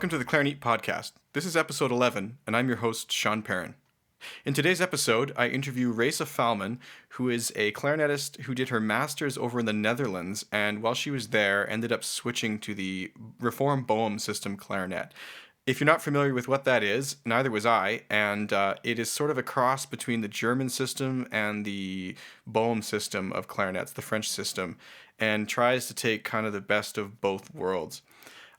Welcome to the Clarinet Podcast. This is episode 11, and I'm your host, Sean Perrin. In today's episode, I interview Raissa Fahlman, who is a clarinetist who did her master's over in the Netherlands, and while she was there, ended up switching to the Reform Boehm system clarinet. If you're not familiar with what that is, neither was I, and it is sort of a cross between the German system and the Boehm system of clarinets, the French system, and tries to take kind of the best of both worlds.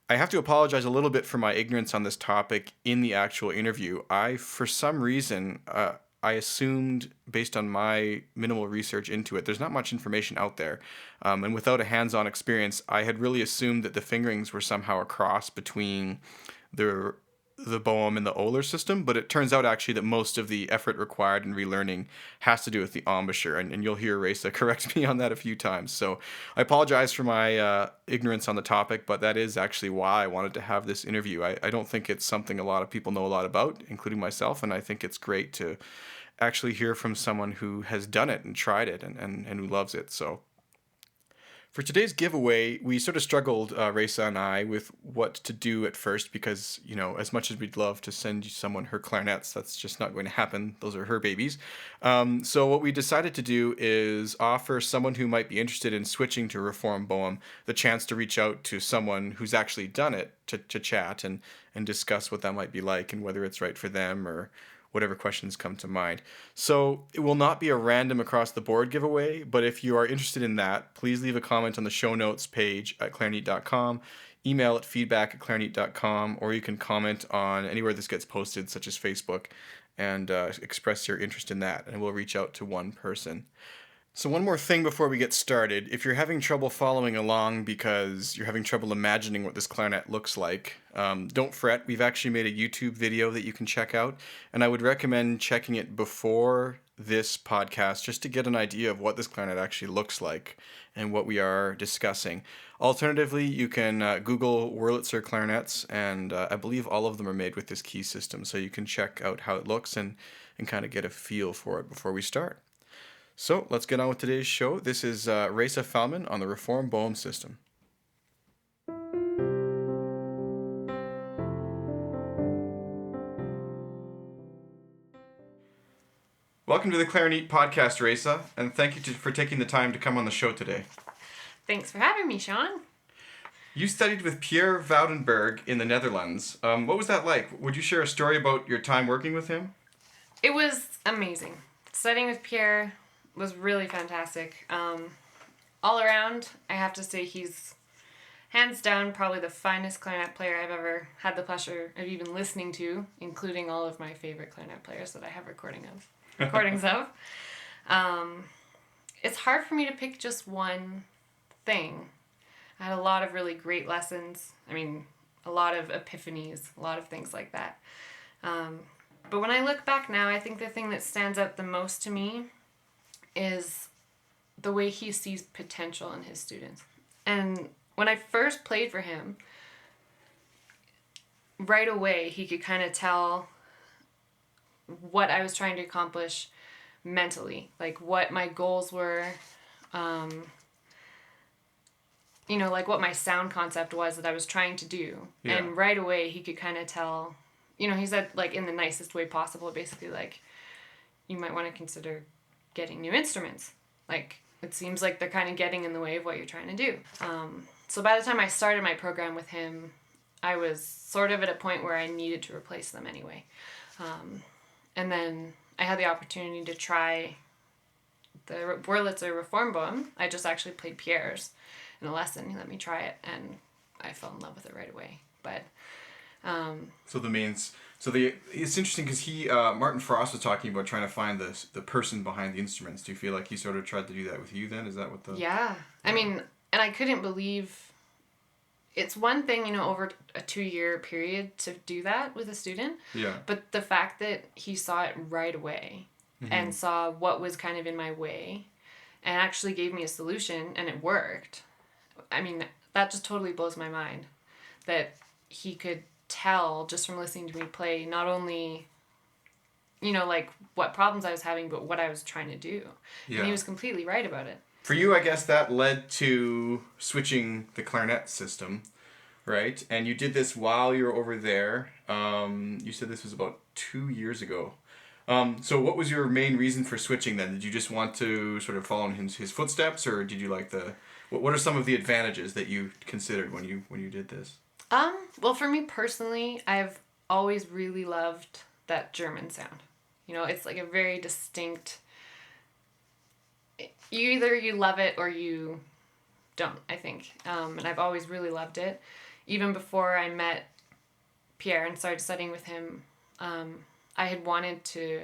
I have to apologize a little bit for my ignorance on this topic in the actual interview. For some reason, I assumed, based on my minimal research into it, there's not much information out there. And without a hands-on experience, I had really assumed that the fingerings were somehow a cross between the Boehm and the Euler system, but it turns out actually that most of the effort required in relearning has to do with the embouchure, and you'll hear Raissa correct me on that a few times. So I apologize for my ignorance on the topic, but that is actually why I wanted to have this interview. I don't think it's something a lot of people know a lot about, including myself, and I think it's great to actually hear from someone who has done it and tried it and who loves it. So for today's giveaway, we sort of struggled, Raissa and I, with what to do at first because, as much as we'd love to send someone her clarinets, that's just not going to happen. Those are her babies. So what we decided to do is offer someone who might be interested in switching to Reform Boehm the chance to reach out to someone who's actually done it to chat and discuss what that might be like and whether it's right for them or whatever questions come to mind. So it will not be a random across the board giveaway, but if you are interested in that, please leave a comment on the show notes page at clarinet.com, email at feedback@clarinet.com, or you can comment on anywhere this gets posted, such as Facebook, and express your interest in that, and we'll reach out to one person. So one more thing before we get started. If you're having trouble following along because you're having trouble imagining what this clarinet looks like, don't fret. We've actually made a YouTube video that you can check out, and I would recommend checking it before this podcast just to get an idea of what this clarinet actually looks like and what we are discussing. Alternatively, you can Google Wurlitzer clarinets, and I believe all of them are made with this key system, so you can check out how it looks and kind of get a feel for it before we start. So let's get on with today's show. This is Raissa Fahlman on the Reform Boehm system. Welcome to the Clarinet Podcast, Raissa, and thank you for taking the time to come on the show today. Thanks for having me, Sean. You studied with Pierre Valdonberg in the Netherlands. What was that like? Would you share a story about your time working with him? It was amazing. Studying with Pierre was really fantastic. All around, I have to say he's hands down probably the finest clarinet player I've ever had the pleasure of even listening to, including all of my favorite clarinet players that I have recordings of. It's hard for me to pick just one thing. I had a lot of really great lessons. A lot of epiphanies, a lot of things like that. But when I look back now, I think the thing that stands out the most to me is the way he sees potential in his students. And when I first played for him, right away he could kind of tell what I was trying to accomplish mentally, like what my goals were, like what my sound concept was that I was trying to do. Yeah. And right away he could kind of tell, he said like in the nicest way possible, basically like, you might want to consider getting new instruments. Like, it seems like they're kind of getting in the way of what you're trying to do. So by the time I started my program with him, I was sort of at a point where I needed to replace them anyway. And then I had the opportunity to try the Wurlitzer Reform Boehm. I just actually played Pierre's in a lesson. He let me try it, and I fell in love with it right away. But it's interesting because Martin Frost was talking about trying to find the person behind the instruments. Do you feel like he sort of tried to do that with you then? Is that what Yeah. And I couldn't believe, it's one thing, over a 2-year period to do that with a student. Yeah. But the fact that he saw it right away and saw what was kind of in my way and actually gave me a solution and it worked. That just totally blows my mind that he could tell just from listening to me play not only like what problems I was having but what I was trying to do. Yeah. And he was completely right about it. For you, I guess that led to switching the clarinet system. right? And you did this while you were over there. You said this was about 2 years ago. So what was your main reason for switching then? Did you just want to sort of follow in his footsteps, or did you like what are some of the advantages that you considered when you did this? Well, for me personally, I've always really loved that German sound. You know, it's like a very distinct. You love it or you don't, I think. And I've always really loved it. Even before I met Pierre and started studying with him, I had wanted to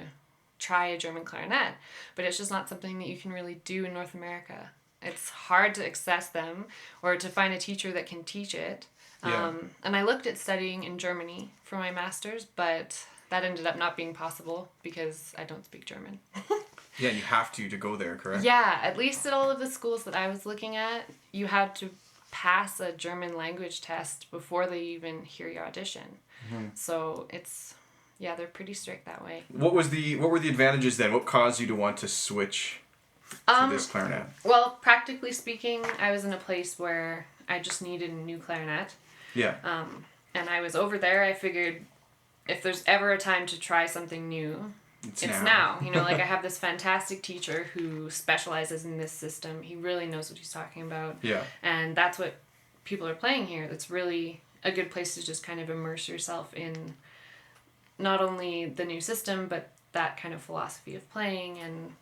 try a German clarinet, but it's just not something that you can really do in North America. It's hard to access them or to find a teacher that can teach it. Yeah. And I looked at studying in Germany for my master's, but that ended up not being possible because I don't speak German. Yeah, and you have to go there, correct? Yeah, at least at all of the schools that I was looking at, you had to pass a German language test before they even hear your audition. Mm-hmm. So they're pretty strict that way. What were the advantages then? What caused you to want to switch to this clarinet? Well, practically speaking, I was in a place where I just needed a new clarinet. Yeah. And I was over there. I figured if there's ever a time to try something new, it's now. You know, like I have this fantastic teacher who specializes in this system. He really knows what he's talking about. Yeah. And that's what people are playing here. That's really a good place to just kind of immerse yourself in not only the new system, but that kind of philosophy of playing and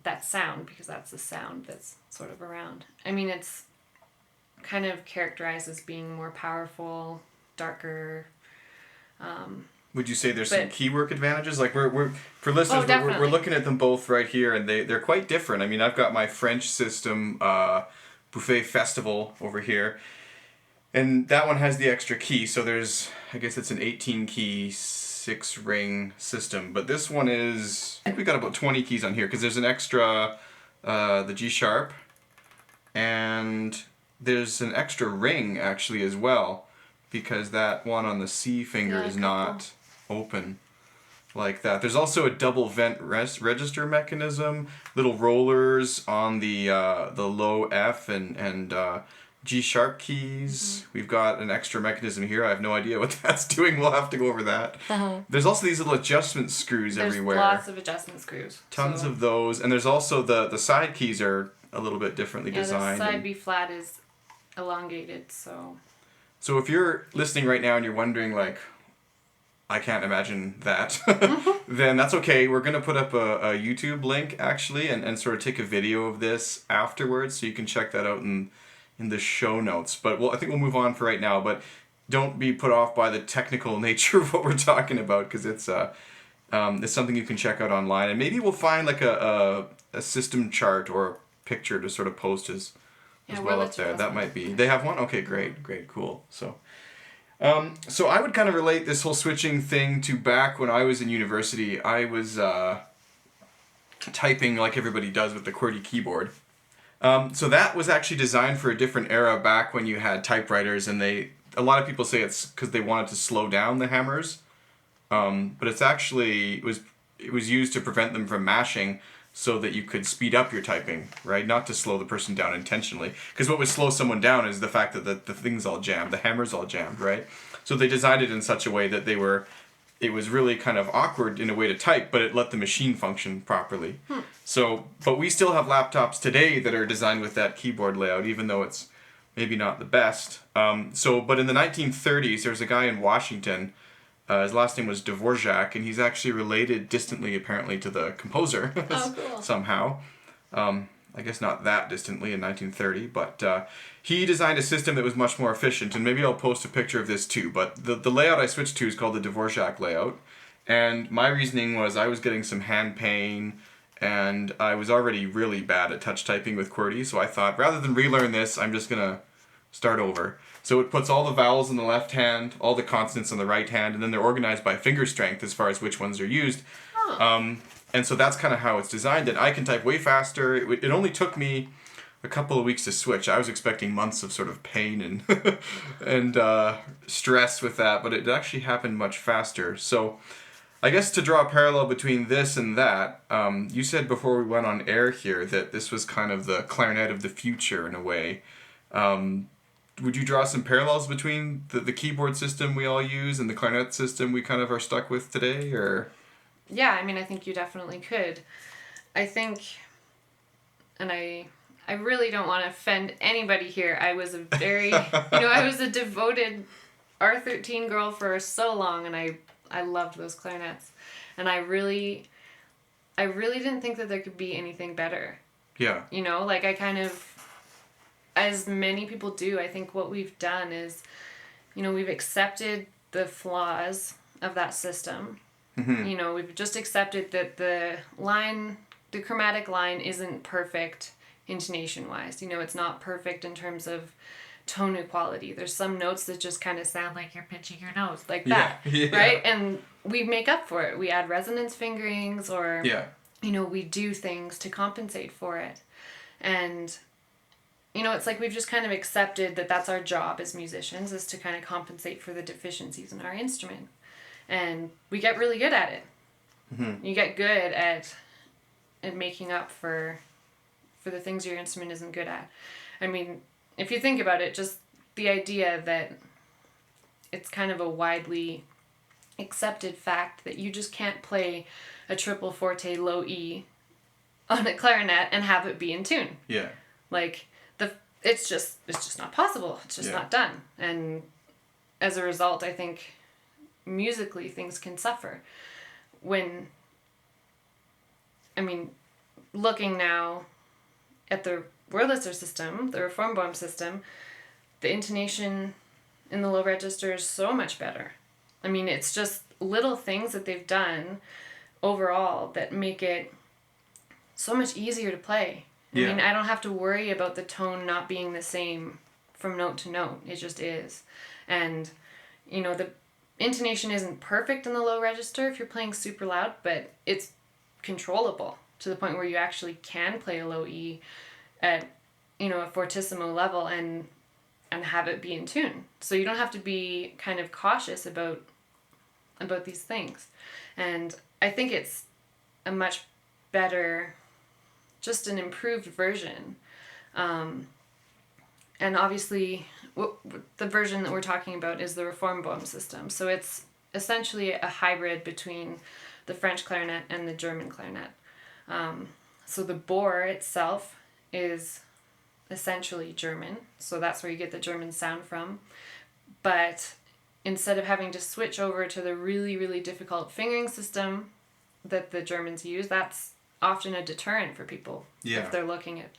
that sound, because that's the sound that's sort of around. I mean, it's kind of characterized as being more powerful, darker. Would you say there's some Keywork advantages? Like we're for listeners, we're looking at them both right here, and they're quite different. I mean, I've got my French system, Buffet Festival over here, and that one has the extra key. So I guess it's an 18 key 6-ring system, but this one is, I think we got about 20 keys on here because there's an extra, the G sharp, and there's an extra ring actually as well, because that one on the C finger is not open like that. There's also a double vent register mechanism, little rollers on the low F and G sharp keys. Mm-hmm. We've got an extra mechanism here. I have no idea what that's doing. We'll have to go over that. Uh-huh. There's also these little adjustment screws everywhere. There's lots of adjustment screws. Tons of those. And there's also the side keys are a little bit differently designed. The side B flat is elongated, so if you're listening right now and you're wondering, like, I can't imagine that, then that's okay. We're going to put up a YouTube link, actually, and sort of take a video of this afterwards, so you can check that out in the show notes. But I think we'll move on for right now, but don't be put off by the technical nature of what we're talking about, because it's something you can check out online, and maybe we'll find, like, a system chart or a picture to sort of post as well up there. That might be. They have one? Okay, great, cool. So I would kind of relate this whole switching thing to back when I was in university. I was typing like everybody does with the QWERTY keyboard. So that was actually designed for a different era back when you had typewriters, and a lot of people say it's because they wanted to slow down the hammers. But it's actually, it was used to prevent them from mashing, so that you could speed up your typing, right? Not to slow the person down intentionally. Because what would slow someone down is the fact that the thing's all jammed, the hammer's all jammed, right? So they designed it in such a way that it was really kind of awkward in a way to type, but it let the machine function properly. But we still have laptops today that are designed with that keyboard layout, even though it's maybe not the best. But in the 1930s, there was a guy in Washington. His last name was Dvorak, and he's actually related distantly, apparently, to the composer. Cool. Somehow. I guess not that distantly in 1930, but he designed a system that was much more efficient, and maybe I'll post a picture of this too, but the layout I switched to is called the Dvorak layout, and my reasoning was I was getting some hand pain, and I was already really bad at touch typing with QWERTY, so I thought, rather than relearn this, I'm just going to start over. So it puts all the vowels in the left hand, all the consonants in the right hand, and then they're organized by finger strength as far as which ones are used. And so that's kind of how it's designed, and I can type way faster. It only took me a couple of weeks to switch. I was expecting months of sort of pain and and stress with that, but it actually happened much faster. So I guess to draw a parallel between this and that, you said before we went on air here that this was kind of the clarinet of the future in a way. would you draw some parallels between the keyboard system we all use and the clarinet system we kind of are stuck with today, or? Yeah, I mean, I think you definitely could. I think, and I really don't want to offend anybody here. I was a very, I was a devoted R13 girl for so long, and I loved those clarinets. And I really didn't think that there could be anything better. Yeah. Like I kind of, as many people do, I think what we've done is, we've accepted the flaws of that system. Mm-hmm. We've just accepted that the chromatic line isn't perfect intonation-wise. It's not perfect in terms of tone equality. There's some notes that just kind of sound like you're pitching your nose, like that, right? And we make up for it. We add resonance fingerings, or, we do things to compensate for it. And, it's like we've just kind of accepted that that's our job as musicians, is to kind of compensate for the deficiencies in our instrument. And we get really good at it. Mm-hmm. You get good at making up for the things your instrument isn't good at. I mean, if you think about it, just the idea that it's kind of a widely accepted fact that you just can't play a triple forte low E on a clarinet and have it be in tune. Yeah. Like, it's just not possible. It's just not done. And as a result, I think musically things can suffer. Looking now at the Wurlitzer system, the Reform Boehm system, the intonation in the low register is so much better. I mean, it's just little things that they've done overall that make it so much easier to play. I mean, I don't have to worry about the tone not being the same from note to note. It just is. And, the intonation isn't perfect in the low register if you're playing super loud, but it's controllable to the point where you actually can play a low E at, a fortissimo level and have it be in tune. So you don't have to be kind of cautious about these things. And I think it's a much better, just an improved version. And obviously, the version that we're talking about is the Reform Boehm system. So it's essentially a hybrid between the French clarinet and the German clarinet. So the bore itself is essentially German. So that's where you get the German sound from. But instead of having to switch over to the really, really difficult fingering system that the Germans use, that's often a deterrent for people if they're looking at,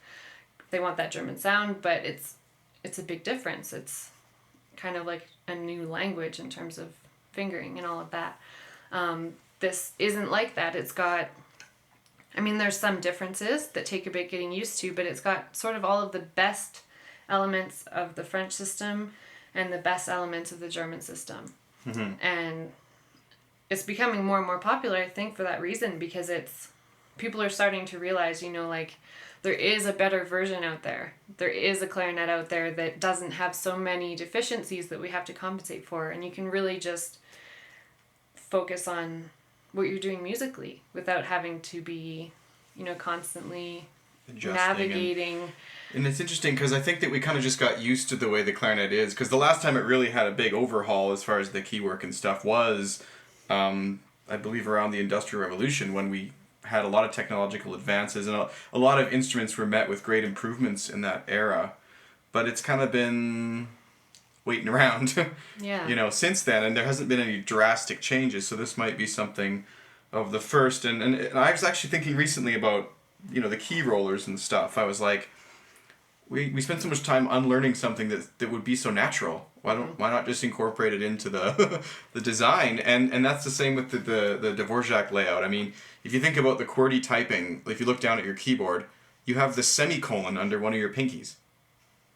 they want that German sound, but it's a big difference. It's kind of like a new language in terms of fingering and all of that. This isn't like that. It's got, there's some differences that take a bit getting used to, but it's got sort of all of the best elements of the French system and the best elements of the German system. Mm-hmm. And it's becoming more and more popular, I think, for that reason, because people are starting to realize, there is a better version out there. There is a clarinet out there that doesn't have so many deficiencies that we have to compensate for. And you can really just focus on what you're doing musically without having to be, constantly adjusting, navigating. And it's interesting because I think that we kind of just got used to the way the clarinet is. Because the last time it really had a big overhaul as far as the keywork and stuff was, I believe, around the Industrial Revolution, when we had a lot of technological advances and a lot of instruments were met with great improvements in that era. But it's kind of been waiting around since then, and there hasn't been any drastic changes. So this might be something of the first. And I was actually thinking recently about the key rollers and stuff. I was like, we spend so much time unlearning something that would be so natural. Why not just incorporate it into the the design? And that's the same with the Dvorak layout. I mean, if you think about the QWERTY typing, if you look down at your keyboard, you have the semicolon under one of your pinkies.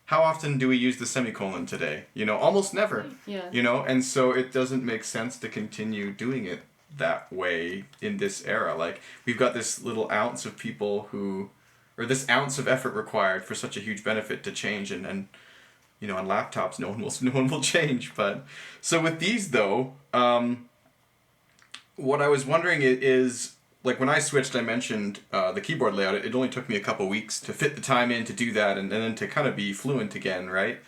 How often do we use the semicolon today? Almost never. Yeah. And so it doesn't make sense to continue doing it that way in this era. Like, we've got this little ounce of people or this ounce of effort required for such a huge benefit to change, and on laptops no one will change. But so with these though, what I was wondering is, like, when I switched, I mentioned the keyboard layout. It only took me a couple weeks to fit the time in to do that, and then to kind of be fluent again, right?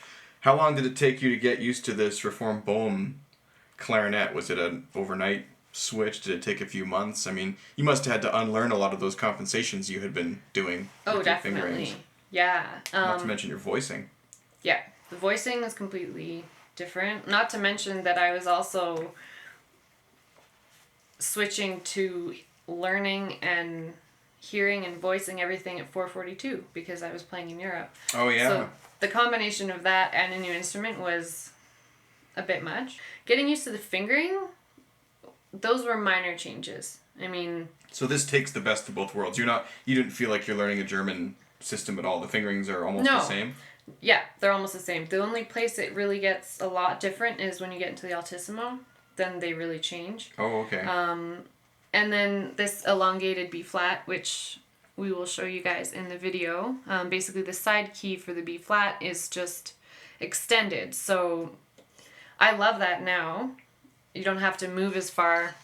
How long did it take you to get used to this Reform Boehm clarinet? Was it an overnight switch? Did it take a few months? I mean, you must have had to unlearn a lot of those compensations you had been doing. Oh, with your definitely. fingerings. Yeah. Not to mention your voicing. Yeah, the voicing is completely different. Not to mention that I was also switching to learning and hearing and voicing everything at 442 because I was playing in Europe. Oh, yeah. So the combination of that and a new instrument was a bit much. Getting used to the fingering, those were minor changes. I mean... So this takes the best of both worlds. You didn't feel like you're learning a German system at all. The fingerings are almost the same? Yeah, they're almost the same. The only place it really gets a lot different is when you get into the altissimo. Then they really change. Oh, okay. And then this elongated B flat, which we will show you guys in the video. Basically, the side key for the B flat is just extended. So I love that now. You don't have to move as far.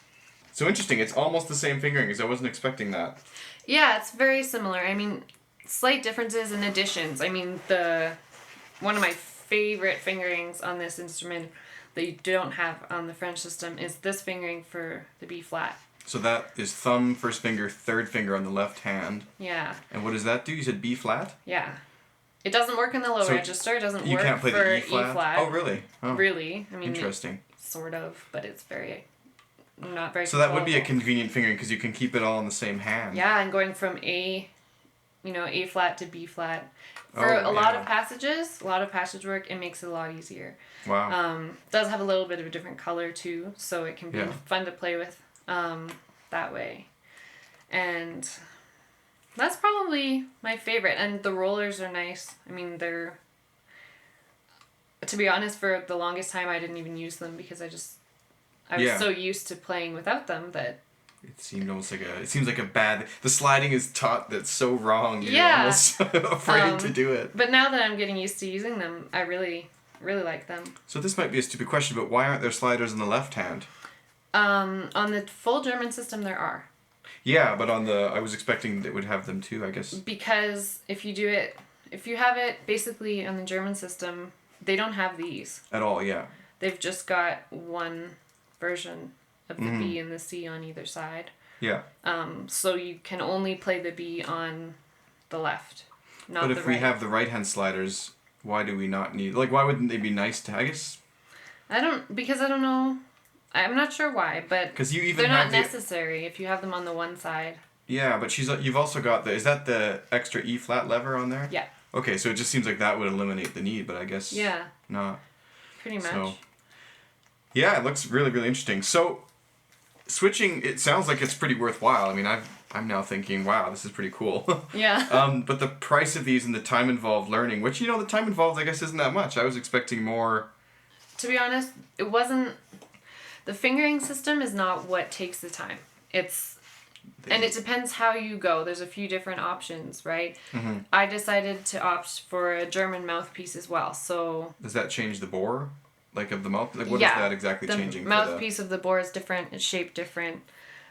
So interesting. It's almost the same fingerings. I wasn't expecting that. Yeah, it's very similar. I mean, slight differences and additions. I mean, one of my favorite fingerings on this instrument that you don't have on the French system is this fingering for the B flat. So that is thumb, first finger, third finger on the left hand. Yeah. And what does that do? You said B flat? Yeah. It doesn't work in the low register. It doesn't work for the E flat. Oh, really? Oh. Really. I mean, interesting. Sort of, but it's not very So that would be a convenient fingering because you can keep it all in the same hand. Yeah, and going from A flat to B flat. For a lot of passages, a lot of passage work, it makes it a lot easier. Wow. Does have a little bit of a different color too, so it can be fun to play with that way. And that's probably my favorite. And the rollers are nice. I mean, to be honest, for the longest time I didn't even use them because I was so used to playing without them that it seemed almost it seems like a bad, the sliding is taught that's so wrong, you're almost afraid to do it. But now that I'm getting used to using them, I really, really like them. So this might be a stupid question, but why aren't there sliders in the left hand? On the full German system there are. Yeah, but I was expecting it would have them too, I guess. Because if you have it basically on the German system, they don't have these. At all, yeah. They've just got one version of the B and the C on either side. Yeah. So you can only play the B on the left, not the right. But if we have the right-hand sliders, why do we not need... why wouldn't they be nice to... I guess... Because I don't know... I'm not sure why, but they're not necessary if you have them on the one side. Yeah, but you've also got is that the extra E-flat lever on there? Yeah. Okay, so it just seems like that would eliminate the need, but I guess not. Pretty much. So, yeah, it looks really, really interesting. So, switching, it sounds like it's pretty worthwhile. I mean, I'm now thinking, wow, this is pretty cool. Yeah. But the price of these and the time involved learning, which, the time involved, I guess, isn't that much. I was expecting more. To be honest, it wasn't... The fingering system is not what takes the time. And it depends how you go. There's a few different options, right? Mm-hmm. I decided to opt for a German mouthpiece as well, so... Does that change the bore? Of the mouth? What is that exactly changing? The mouthpiece of the bore is different. It's shaped different.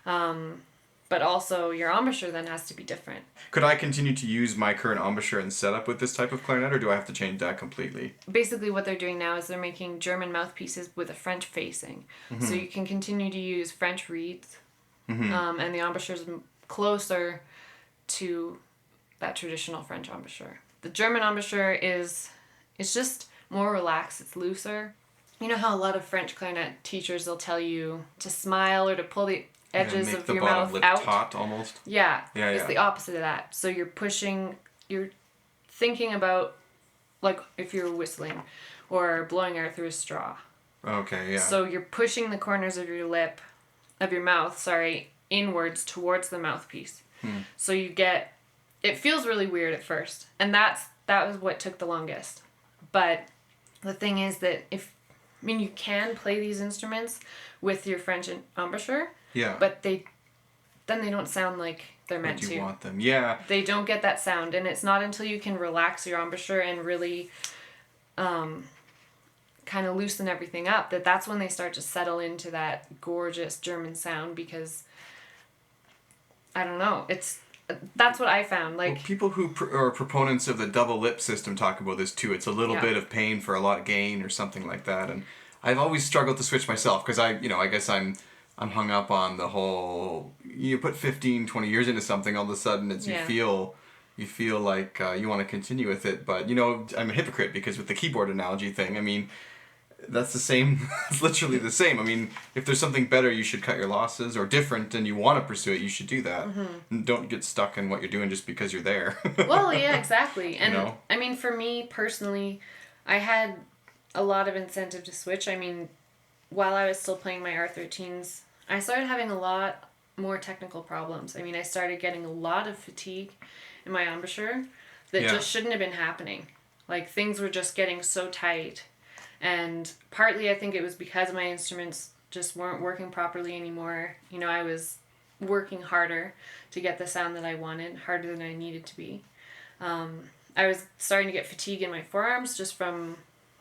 But also, your embouchure then has to be different. Could I continue to use my current embouchure and setup with this type of clarinet, or do I have to change that completely? Basically, what they're doing now is they're making German mouthpieces with a French facing. Mm-hmm. So you can continue to use French reeds, and the embouchure is closer to that traditional French embouchure. The German embouchure it's just more relaxed. It's looser. You know how a lot of French clarinet teachers will tell you to smile or to pull the edges of your mouth out. Taut almost. Yeah. It's the opposite of that. So you're thinking about if you're whistling or blowing air through a straw. Okay, yeah. So you're pushing the corners of your mouth, inwards towards the mouthpiece. So it feels really weird at first. And that was what took the longest. But the thing is that you can play these instruments with your French embouchure. Yeah. But they don't sound like they're meant to. You want them, yeah. They don't get that sound, and it's not until you can relax your embouchure and really, kind of loosen everything up that's when they start to settle into that gorgeous German sound. Because I don't know, it's that's what I found. Like, well, people who are proponents of the double lip system talk about this too. It's a little bit of pain for a lot of gain or something like that. And I've always struggled to switch myself because I guess I'm hung up on the whole, you put 15, 20 years into something, all of a sudden it's you feel like you want to continue with it. But, I'm a hypocrite because with the keyboard analogy thing, I mean, that's the same. It's literally the same. I mean, if there's something better, you should cut your losses, or different, and you want to pursue it, you should do that. And don't get stuck in what you're doing just because you're there. Well, yeah, exactly. And I mean, for me personally, I had a lot of incentive to switch. I mean, while I was still playing my R13s, I started having a lot more technical problems. I mean, I started getting a lot of fatigue in my embouchure that just shouldn't have been happening. Like, things were just getting so tight. And partly I think it was because my instruments just weren't working properly anymore. I was working harder to get the sound that I wanted, harder than I needed to be. I was starting to get fatigue in my forearms just from,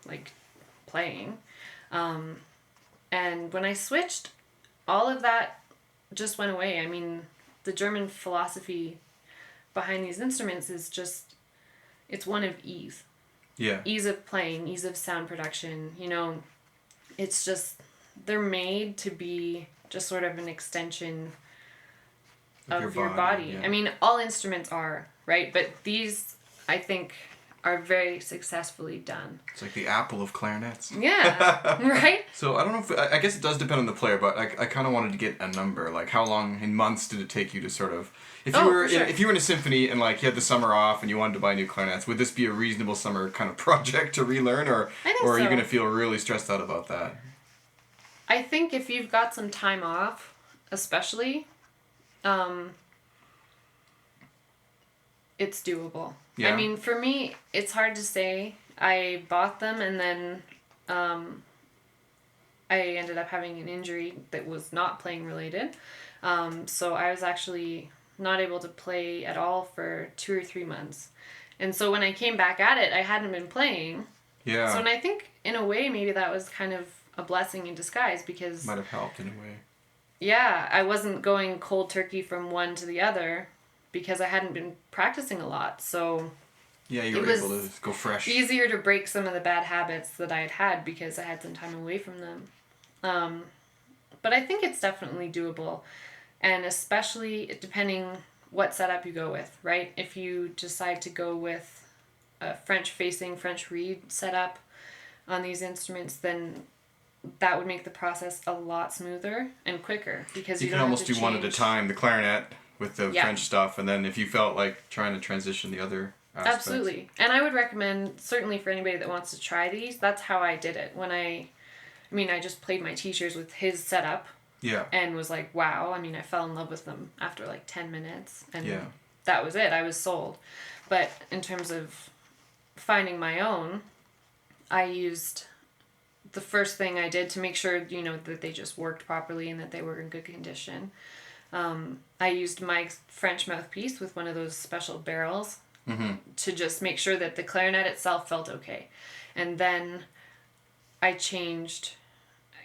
like, playing. And when I switched, all of that just went away. I mean, the German philosophy behind these instruments is just, it's one of ease. Yeah. Ease of playing, ease of sound production, it's just, they're made to be just sort of an extension of your body. Yeah. I mean, all instruments are, right? But these, I think, are very successfully done. It's like the Apple of clarinets. Yeah, right? So I don't know I guess it does depend on the player, but I kind of wanted to get a number. Like, how long in months did it take you to sort of... If you were in a symphony and, like, you had the summer off and you wanted to buy new clarinets, would this be a reasonable summer kind of project to relearn, or are you going to feel really stressed out about that? I think if you've got some time off, especially, it's doable. Yeah. I mean, for me, it's hard to say. I bought them and then I ended up having an injury that was not playing related. So I was actually not able to play at all for 2 or 3 months. And so when I came back at it, I hadn't been playing. Yeah. So, and I think in a way maybe that was kind of a blessing in disguise because... Might have helped in a way. Yeah, I wasn't going cold turkey from one to the other because I hadn't been practicing a lot. So... Yeah, you were able to go fresh. Easier to break some of the bad habits that I had had because I had some time away from them. But I think it's definitely doable. And especially depending what setup you go with, right? If you decide to go with a French-facing, French reed setup on these instruments, then that would make the process a lot smoother and quicker because you can almost do one at a time, the clarinet with the French stuff, and then if you felt like trying to transition the other aspects. Absolutely. And I would recommend, certainly for anybody that wants to try these, that's how I did it. I just played my teachers with his setup. Yeah. And was like, wow. I mean, I fell in love with them after like 10 minutes. And that was it. I was sold. But in terms of finding my own, I used... The first thing I did to make sure, that they just worked properly and that they were in good condition, I used my French mouthpiece with one of those special barrels to just make sure that the clarinet itself felt okay. And then I changed...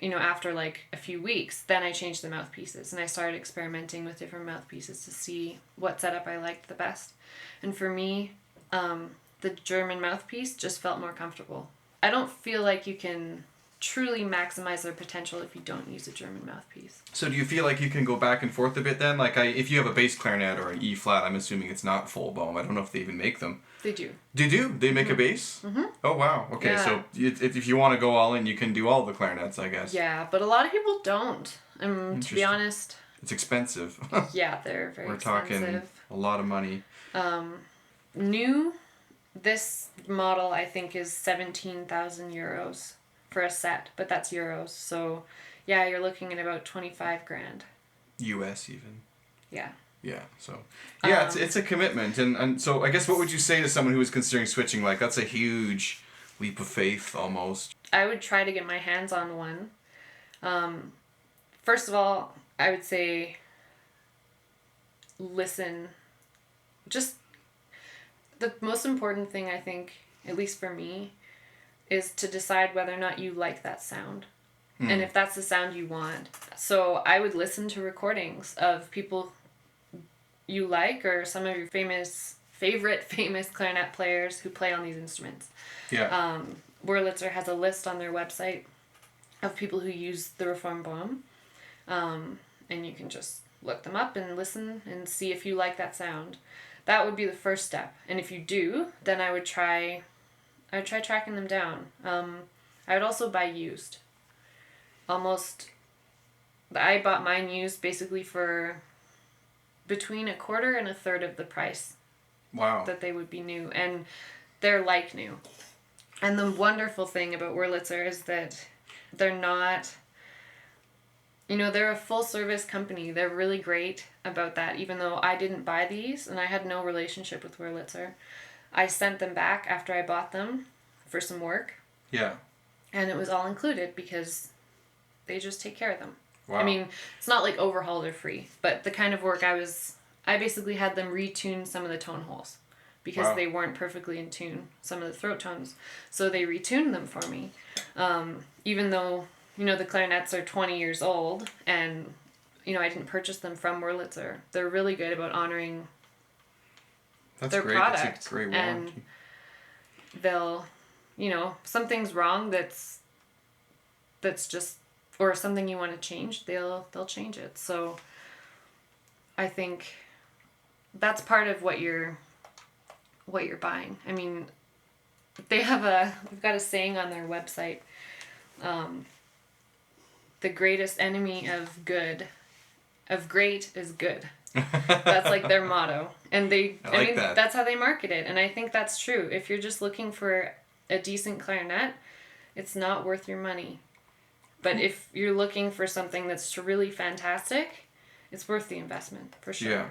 after like a few weeks, then I changed the mouthpieces and I started experimenting with different mouthpieces to see what setup I liked the best. And for me, the German mouthpiece just felt more comfortable. I don't feel like you can truly maximize their potential if you don't use a German mouthpiece. So do you feel like you can go back and forth a bit then? Like if you have a bass clarinet or an E flat, I'm assuming it's not full Boehm. I don't know if they even make them. They do. They do? They make a bass? Mm-hmm. Oh, wow. Okay, yeah. So if you want to go all in, you can do all the clarinets, I guess. Yeah, but a lot of people don't. To be honest. It's expensive. Yeah, they're very expensive. We're talking a lot of money. New, this model I think is 17,000 euros for a set, but that's euros. So, yeah, you're looking at about 25 grand. US even. Yeah. Yeah, so it's a commitment, and so I guess what would you say to someone who is considering switching? Like, that's a huge leap of faith almost. I would try to get my hands on one. First of all, I would say listen. Just the most important thing I think, at least for me, is to decide whether or not you like that sound. And if that's the sound you want. So I would listen to recordings of people you like, or some of your favorite famous clarinet players who play on these instruments. Yeah. Wurlitzer has a list on their website of people who use the Reform Boehm, and you can just look them up and listen and see if you like that sound. That would be the first step, and if you do, then I would try tracking them down. I would also buy used. I bought mine used basically for between a quarter and a third of the price. Wow. That they would be new, and they're like new. And the wonderful thing about Wurlitzer is that they're not, they're a full service company. They're really great about that. Even though I didn't buy these and I had no relationship with Wurlitzer, I sent them back after I bought them for some work. Yeah. And it was all included because they just take care of them. Wow. I mean, it's not like overhauled or free, but the kind of work I basically had them retune some of the tone holes because they weren't perfectly in tune, some of the throat tones. So they retuned them for me. Even though, the clarinets are 20 years old and, I didn't purchase them from Wurlitzer. They're really good about honoring their great. product. That's a great warranty. And they'll, something's wrong that's just, or something you want to change, they'll change it. So I think that's part of what you're buying. I mean, they've got a saying on their website, the greatest enemy of great is good. That's like their motto. And that's how they market it. And I think that's true. If you're just looking for a decent clarinet, it's not worth your money. But if you're looking for something that's really fantastic, it's worth the investment, for sure. Yeah.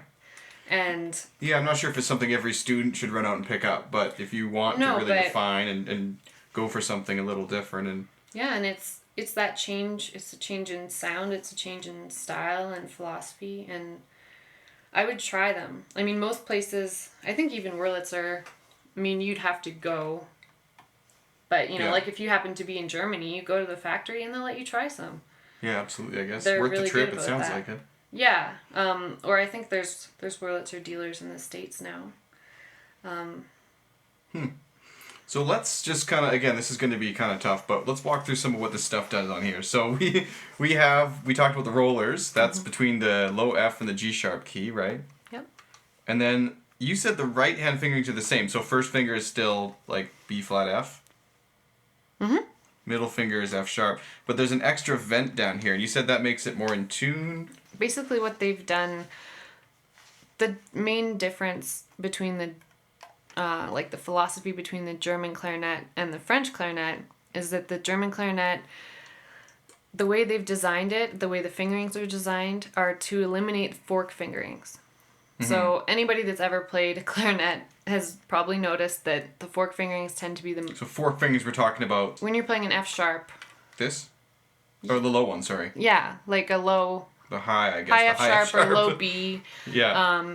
And I'm not sure if it's something every student should run out and pick up, but if you want to really refine and go for something a little different. And it's that change. It's a change in sound. It's a change in style and philosophy. And I would try them. I mean, most places, I think even Wurlitzer, you'd have to go. But, like if you happen to be in Germany, you go to the factory and they'll let you try some. Yeah, absolutely, I guess. They're worth really the trip, good it about sounds that. like it. Yeah. Or I think there's Wurlitzer dealers in the States now. So let's just kind of, again, this is going to be kind of tough, but let's walk through some of what this stuff does on here. So we talked about the rollers. That's between the low F and the G sharp key, right? Yep. And then you said the right hand fingerings are the same. So first finger is still like B flat F. Mm-hmm. Middle finger is F sharp. But there's an extra vent down here. And you said that makes it more in tune? Basically what they've done, the main difference between the philosophy between the German clarinet and the French clarinet is that the German clarinet, the way they've designed it, the way the fingerings are designed, are to eliminate fork fingerings. Mm-hmm. So anybody that's ever played a clarinet has probably noticed that the fork fingerings tend to be So fork fingers we're talking about... When you're playing an F sharp... This? Or the low one, sorry. Yeah, like a low... The high, I guess. High F sharp or low B. Yeah.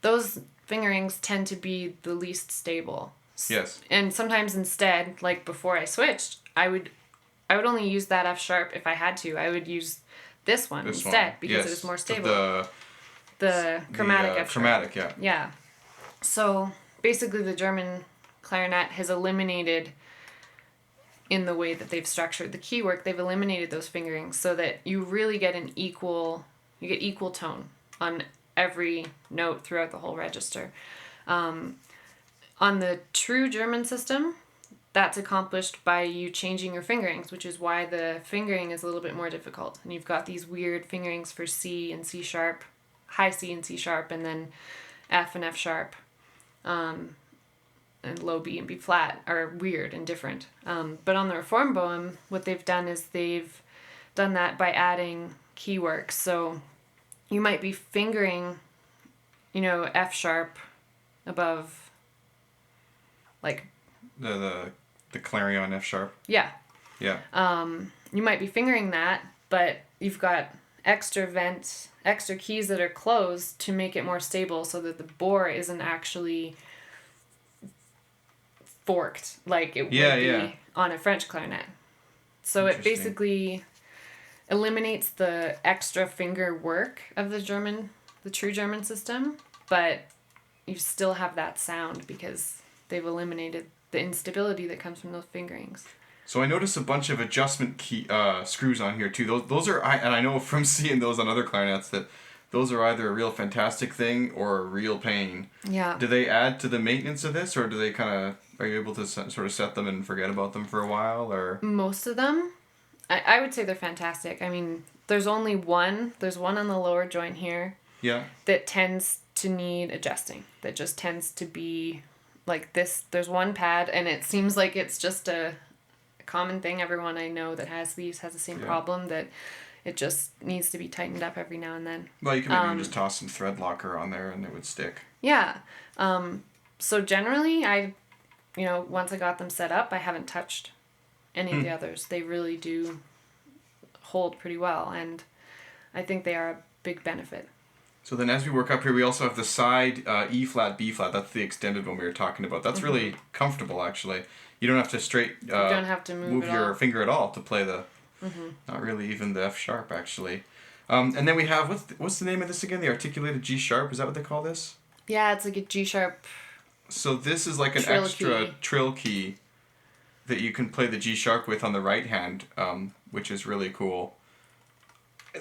Those fingerings tend to be the least stable. Yes. And sometimes instead, like before I switched, I would only use that F sharp if I had to. I would use this one instead because it was more stable. The chromatic F sharp. Chromatic, yeah. Yeah. So basically the German clarinet has eliminated, in the way that they've structured the keywork, they've eliminated those fingerings so that you really get equal tone on every note throughout the whole register. On the true German system, that's accomplished by you changing your fingerings, which is why the fingering is a little bit more difficult. And you've got these weird fingerings for C and C sharp, high C and C sharp, and then F and F sharp, and low B and B flat are weird and different. But on the Reform Boehm, what they've done is they've done that by adding Keywork. So you might be fingering, F sharp above, like... The clarion F sharp? Yeah. Yeah. You might be fingering that, but you've got extra vents, extra keys that are closed to make it more stable so that the bore isn't actually forked like it would be on a French clarinet. So it basically eliminates the extra finger work of the true German system but you still have that sound because they've eliminated the instability that comes from those fingerings. So I noticed a bunch of adjustment key screws on here too. Those are, and I know from seeing those on other clarinets that those are either a real fantastic thing or a real pain. Yeah. Do they add to the maintenance of this, or do they are you able to sort of set them and forget about them for a while, or? Most of them, I would say they're fantastic. I mean, there's only one. There's one on the lower joint here. Yeah. That tends to need adjusting. That just tends to be like this. There's one pad, and it seems like it's just a common thing. Everyone I know that has these has the same problem, that it just needs to be tightened up every now and then. Well, you can maybe just toss some thread locker on there and it would stick. Yeah. So generally, once I got them set up, I haven't touched any of the others. They really do hold pretty well, and I think they are a big benefit. So then as we work up here, we also have the side E flat, B flat. That's the extended one we were talking about. That's really comfortable, actually. You don't have to you don't have to move your finger at all to play the, not really even the F sharp, actually. And then we have, what's the name of this again? The articulated G sharp, is that what they call this? Yeah, it's like a G sharp. So this is like an extra trill key that you can play the G sharp with on the right hand, which is really cool.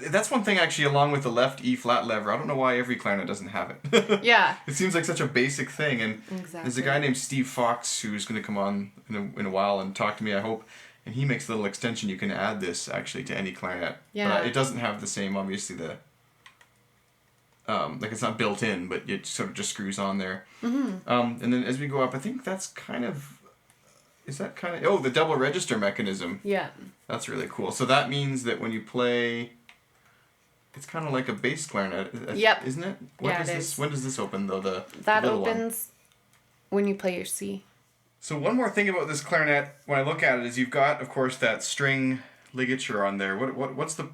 That's one thing, actually, along with the left E flat lever. I don't know why every clarinet doesn't have it. Yeah. It seems like such a basic thing. And there's a guy named Steve Fox who's going to come on in a while and talk to me, I hope. And he makes a little extension. You can add this, actually, to any clarinet. Yeah. But it doesn't have the same, obviously, like it's not built in, but it sort of just screws on there. Mm-hmm. And then as we go up, I think that's the double register mechanism. Yeah. That's really cool. So that means that when you play, it's kind of like a bass clarinet. Yep. Isn't it? It is. When does this open, though? That opens when you play your C. So one more thing about this clarinet, when I look at it, is you've got, of course, that string ligature on there. What's the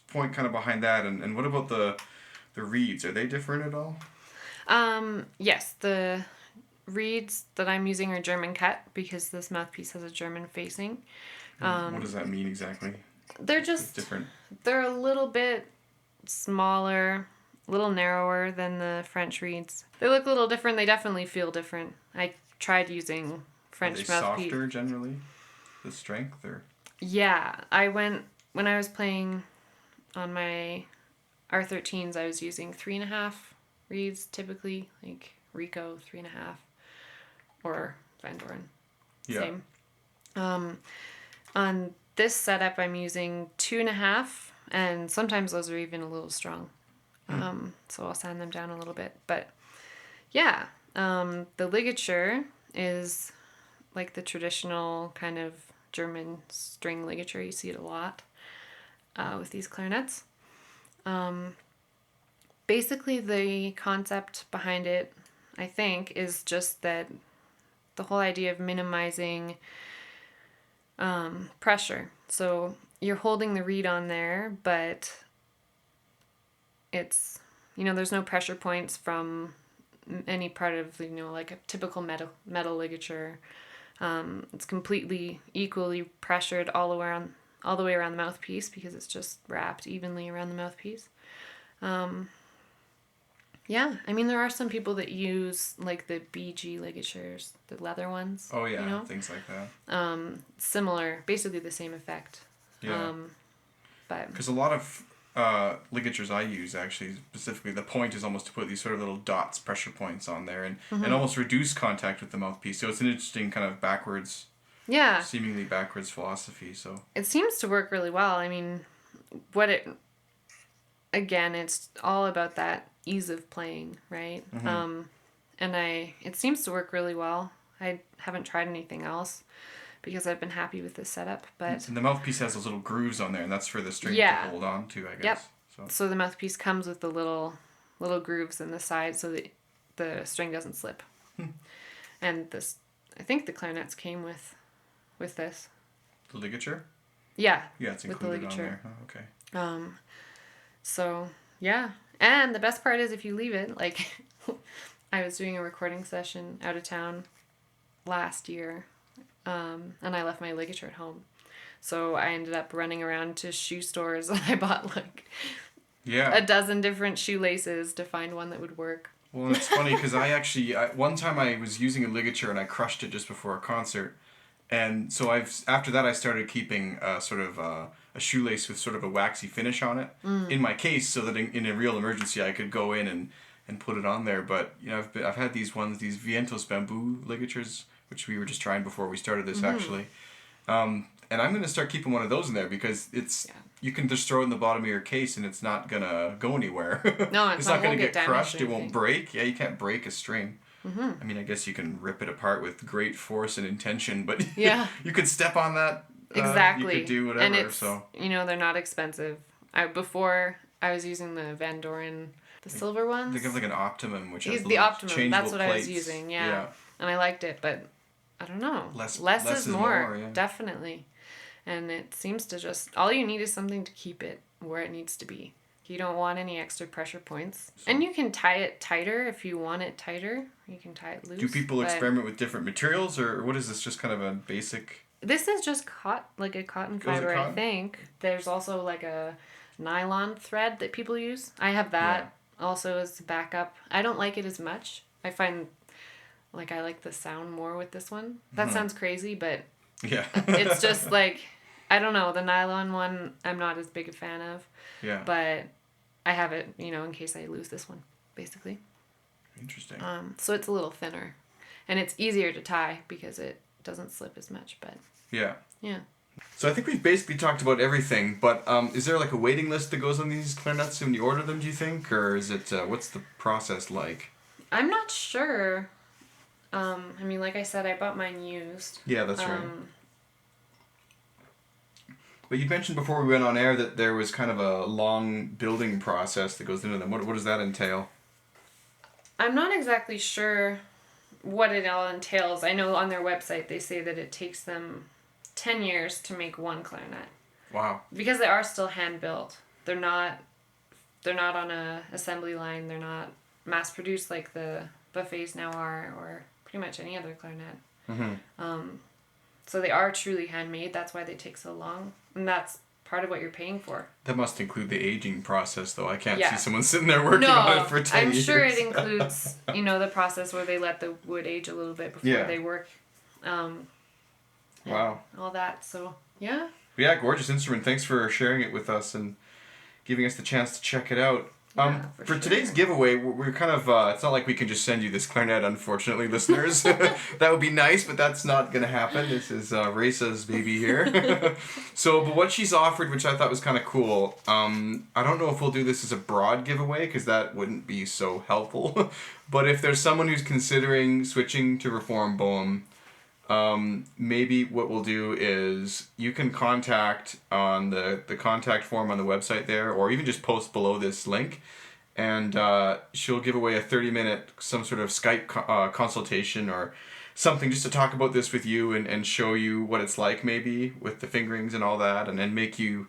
point kind of behind that? And what about the reeds? Are they different at all? Yes, the reeds that I'm using are German cut because this mouthpiece has a German facing. What does that mean exactly? They're just different. They're a little bit smaller, a little narrower than the French reeds. They look a little different. They definitely feel different. I tried using French mouthpiece. Softer generally, the strength, or? Yeah, when I was playing on my R13s, I was using 3.5 reeds typically, like Rico 3.5 or Van Doren. Yeah. Same. On this setup, I'm using 2.5, and sometimes those are even a little strong. So I'll sand them down a little bit. But yeah, the ligature is like the traditional kind of German string ligature. You see it a lot with these clarinets. Basically, the concept behind it, I think, is just that the whole idea of minimizing pressure. So you're holding the reed on there, but it's, there's no pressure points from any part of, like a typical metal ligature. It's completely equally pressured all the way around the mouthpiece because it's just wrapped evenly around the mouthpiece. Yeah, I mean, there are some people that use like the BG ligatures, the leather ones. Oh yeah, things like that. Similar, basically the same effect. Yeah. But because a lot of ligatures I use, actually, specifically, the point is almost to put these sort of little dots, pressure points on there, and almost reduce contact with the mouthpiece. So it's an interesting kind of seemingly backwards philosophy. So it seems to work really well. I mean, it's all about that ease of playing, right? And it seems to work really well. I haven't tried anything else because I've been happy with this setup, but... And the mouthpiece has those little grooves on there, and that's for the string to hold on to, I guess. Yep. So the mouthpiece comes with the little grooves in the side so that the string doesn't slip. And this, I think the clarinets came with this. The ligature? Yeah. Yeah, it's included on there. Oh, okay. So, yeah. And the best part is if you leave it, like, I was doing a recording session out of town last year, and I left my ligature at home. So I ended up running around to shoe stores and I bought like a dozen different shoelaces to find one that would work. Well, it's funny because one time I was using a ligature and I crushed it just before a concert. And so after that I started keeping sort of a shoelace with sort of a waxy finish on it in my case, so that in a real emergency I could go in and put it on there. But I've had these Vientos bamboo ligatures, which we were just trying before we started this actually. And I'm gonna start keeping one of those in there because you can just throw it in the bottom of your case and it's not gonna go anywhere. No, it's not gonna get crushed. It anything. won't break. Yeah, you can't break a string. I mean, I guess you can rip it apart with great force and intention, but you could step on that. Exactly. You could do whatever. And it's, they're not expensive. Before I was using the Van Doren, the silver ones. They have like an Optimum, which has the Optimum. That's what plates. I was using. Yeah. And I liked it, but I don't know. Less is more. Yeah. Definitely. And it seems to just all you need is something to keep it where it needs to be. You don't want any extra pressure points. And you can tie it tighter if you want it tighter. You can tie it loose. Do people experiment with different materials, or what is this, just kind of a basic... This is just like a cotton fiber, I think. There's also like a nylon thread that people use. I have that also as backup. I don't like it as much. I find like I like the sound more with this one. That sounds crazy, but it's just like, I don't know, the nylon one I'm not as big a fan of. Yeah. But I have it, in case I lose this one, basically. Interesting. So it's a little thinner. And it's easier to tie because it doesn't slip as much, but... Yeah. Yeah. So I think we've basically talked about everything, but is there like a waiting list that goes on these clarinets when you order them, do you think? Or is it, what's the process like? I'm not sure. I mean, like I said, I bought mine used. Yeah, that's right. But you mentioned before we went on air that there was kind of a long building process that goes into them. What does that entail? I'm not exactly sure what it all entails. I know on their website they say that it takes them 10 years to make one clarinet. Wow. Because they are still hand built. They're not on a assembly line. They're not mass produced like the buffets now are, or pretty much any other clarinet. So they are truly handmade. That's why they take so long. And that's part of what you're paying for. That must include the aging process, though. I can't see someone sitting there working on it for 10 years. I'm sure it includes, the process where they let the wood age a little bit before they work. Wow. All that, so, yeah. Yeah, gorgeous instrument. Thanks for sharing it with us and giving us the chance to check it out. For today's giveaway, we're kind of, it's not like we can just send you this clarinet, unfortunately, listeners. That would be nice, but that's not going to happen. This is Raissa's baby here. But what she's offered, which I thought was kind of cool, I don't know if we'll do this as a broad giveaway, because that wouldn't be so helpful. But if there's someone who's considering switching to Reform Boehm, maybe what we'll do is you can contact on the contact form on the website there, or even just post below this link, and she'll give away a 30-minute some sort of Skype consultation or something just to talk about this with you and show you what it's like maybe with the fingerings and all that, and then make you,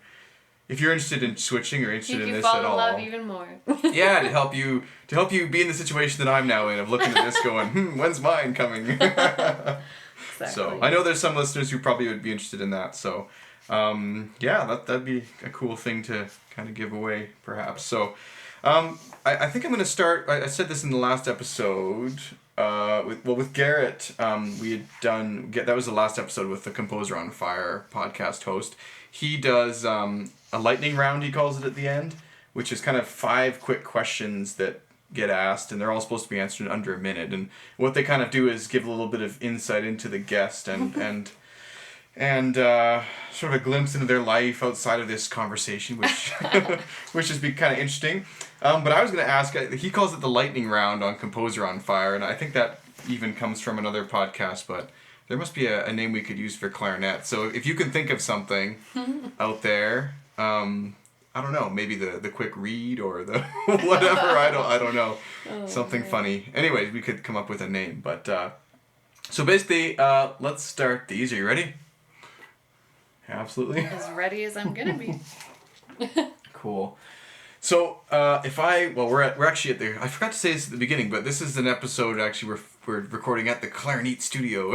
if you're interested in switching or interested in this at all, fall in love even more. Yeah, to help you be in the situation that I'm now in of looking at this going, when's mine coming? Exactly. So I know there's some listeners who probably would be interested in that. So that'd be a cool thing to kind of give away, perhaps. So I think I'm going to start. I said this in the last episode. With Garrett, we had done. That was the last episode with the Composer on Fire podcast host. He does a lightning round, he calls it, at the end, which is kind of 5 quick questions that get asked, and they're all supposed to be answered in under a minute. And what they kind of do is give a little bit of insight into the guest and sort of a glimpse into their life outside of this conversation, which has been kind of interesting. But I was going to ask, he calls it the lightning round on Composer on Fire, and I think that even comes from another podcast, but there must be a name we could use for clarinet. So if you can think of something out there, I don't know, maybe the quick read or the whatever, I don't know. Something funny. Anyway, we could come up with a name. But so basically, let's start these. Are you ready? Absolutely. As ready as I'm gonna be. Cool. So we're actually at the, I forgot to say this at the beginning, but this is an episode actually we're recording at the Clarinet studio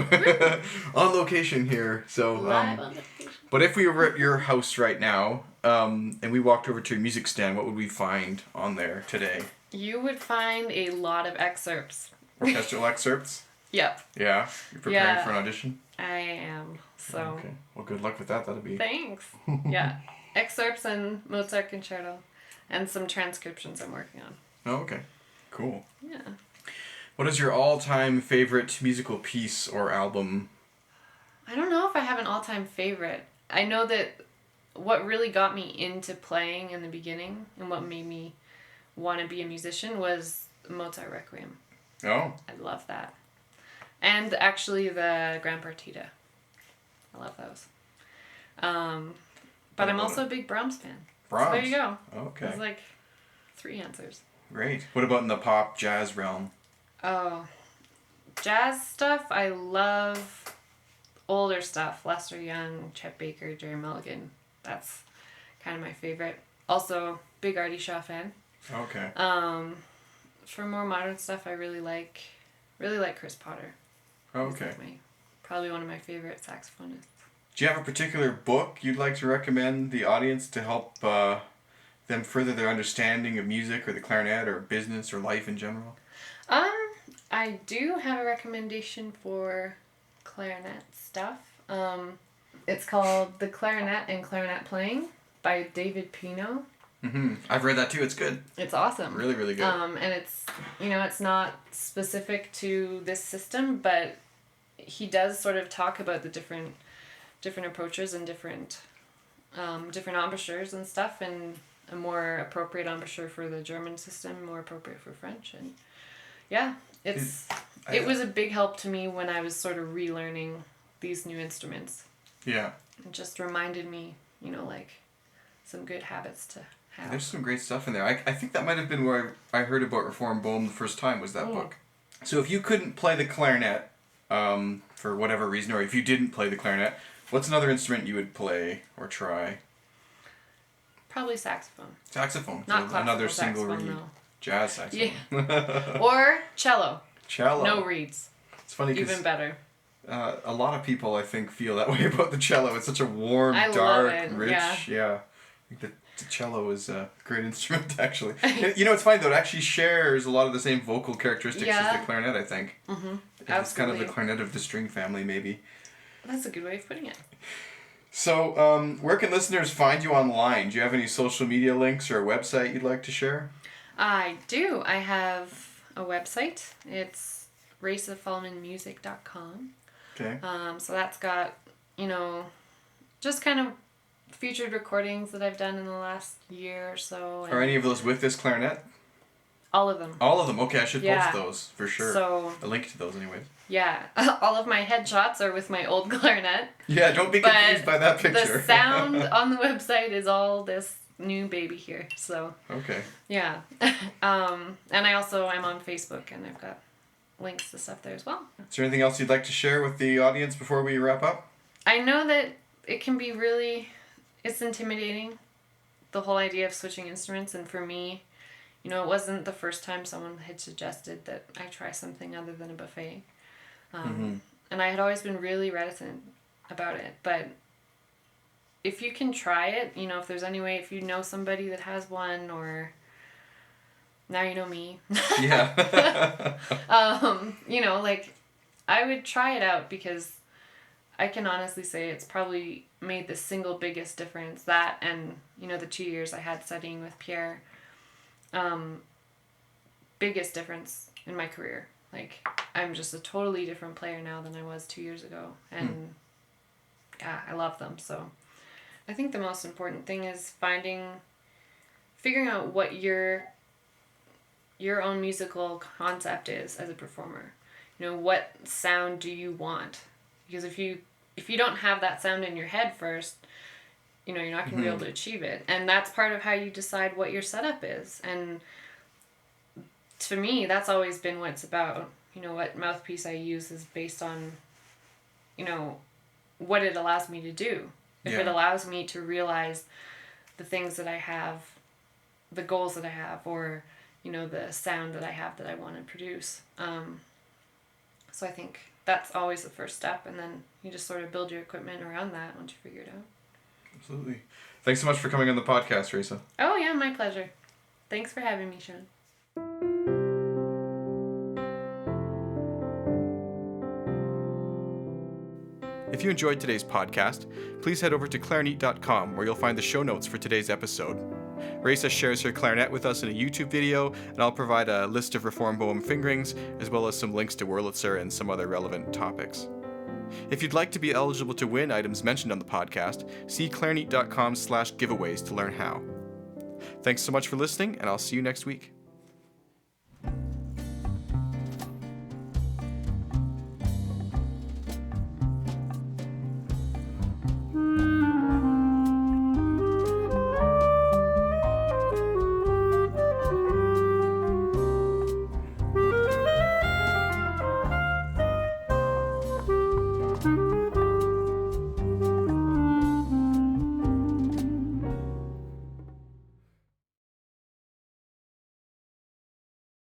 on location here. So live on location. But if we were at your house right now, and we walked over to your music stand, what would we find on there today? You would find a lot of excerpts. Orchestral excerpts? Yep. Yeah? You're preparing for an audition? I am. So. Okay. Well, good luck with that. That'll be... Thanks. Yeah. Excerpts and Mozart Concerto. And some transcriptions I'm working on. Oh, okay. Cool. Yeah. What is your all-time favorite musical piece or album? I don't know if I have an all-time favorite. I know that what really got me into playing in the beginning and what made me want to be a musician was Mozart Requiem. Oh. I love that. And actually the Grand Partita. I love those. But I'm also a big Brahms fan. Brahms? So there you go. Okay. There's like 3 answers. Great. What about in the pop jazz realm? Oh, jazz stuff. I love older stuff. Lester Young, Chet Baker, Jerry Mulligan. That's kind of my favorite. Also, big Artie Shaw fan. Okay. For more modern stuff, I really like Chris Potter. Okay. He's probably one of my favorite saxophonists. Do you have a particular book you'd like to recommend the audience to help them further their understanding of music or the clarinet or business or life in general? I do have a recommendation for clarinet stuff. It's called The Clarinet and Clarinet Playing by David Pino. Mm-hmm. I've read that too. It's good. It's awesome. Really, really good. And it's, it's not specific to this system, but he does sort of talk about the different approaches and different embouchures and stuff, and a more appropriate embouchure for the German system, more appropriate for French, and yeah, it was a big help to me when I was sort of relearning these new instruments. Yeah. It just reminded me, like some good habits to have. There's some great stuff in there. I think that might have been where I heard about Reform Boehm the first time, was that book. So if you couldn't play the clarinet, for whatever reason, or if you didn't play the clarinet, what's another instrument you would play or try? Probably saxophone. Saxophone. Not so another single saxophone, reed. no. Jazz saxophone. Yeah. Or cello. Cello. No reeds. It's funny because even better. A lot of people, I think, feel that way about the cello. It's such a warm, I dark, love it. rich. Yeah. I think the cello is a great instrument, actually. It's funny, though. It actually shares a lot of the same vocal characteristics as the clarinet, I think. Mm-hmm. It's kind of the clarinet of the string family, maybe. That's a good way of putting it. So, where can listeners find you online? Do you have any social media links or a website you'd like to share? I do. I have a website. It's RaissaFahlmanmusic.com. Okay. So that's got, just kind of featured recordings that I've done in the last year or so. Are any of those with this clarinet? All of them. All of them? Okay, I should post those, for sure. So, a link to those anyways. Yeah. All of my headshots are with my old clarinet. Yeah, don't be confused by that picture. The sound on the website is all this new baby here, so. Okay. Yeah. And I'm on Facebook, and I've got links to stuff there as well. Is there anything else you'd like to share with the audience before we wrap up? I know that it can be it's intimidating, the whole idea of switching instruments, and for me, it wasn't the first time someone had suggested that I try something other than a buffet. And I had always been really reticent about it, but if you can try it, if there's any way, if you know somebody that has one, or now you know me. Yeah. I would try it out, because I can honestly say it's probably made the single biggest difference, that and, the 2 years I had studying with Pierre, biggest difference in my career. I'm just a totally different player now than I was 2 years ago, and yeah, I love them. So I think the most important thing is figuring out what your own musical concept is as a performer. What sound do you want? Because if you don't have that sound in your head first, you're not going to be able to achieve it. And that's part of how you decide what your setup is. And to me, that's always been what it's about. What mouthpiece I use is based on, what it allows me to do. If it allows me to realize the things that I have, the goals that I have, or, the sound that I have that I want to produce. So I think that's always the first step, and then you just sort of build your equipment around that once you figure it out. Absolutely. Thanks so much for coming on the podcast, Raissa. Oh, yeah, my pleasure. Thanks for having me, Sean. If you enjoyed today's podcast, please head over to clarinet.com where you'll find the show notes for today's episode. Raissa shares her clarinet with us in a YouTube video, and I'll provide a list of Reform Boehm fingerings, as well as some links to Wurlitzer and some other relevant topics. If you'd like to be eligible to win items mentioned on the podcast, see clarinet.com/giveaways to learn how. Thanks so much for listening, and I'll see you next week.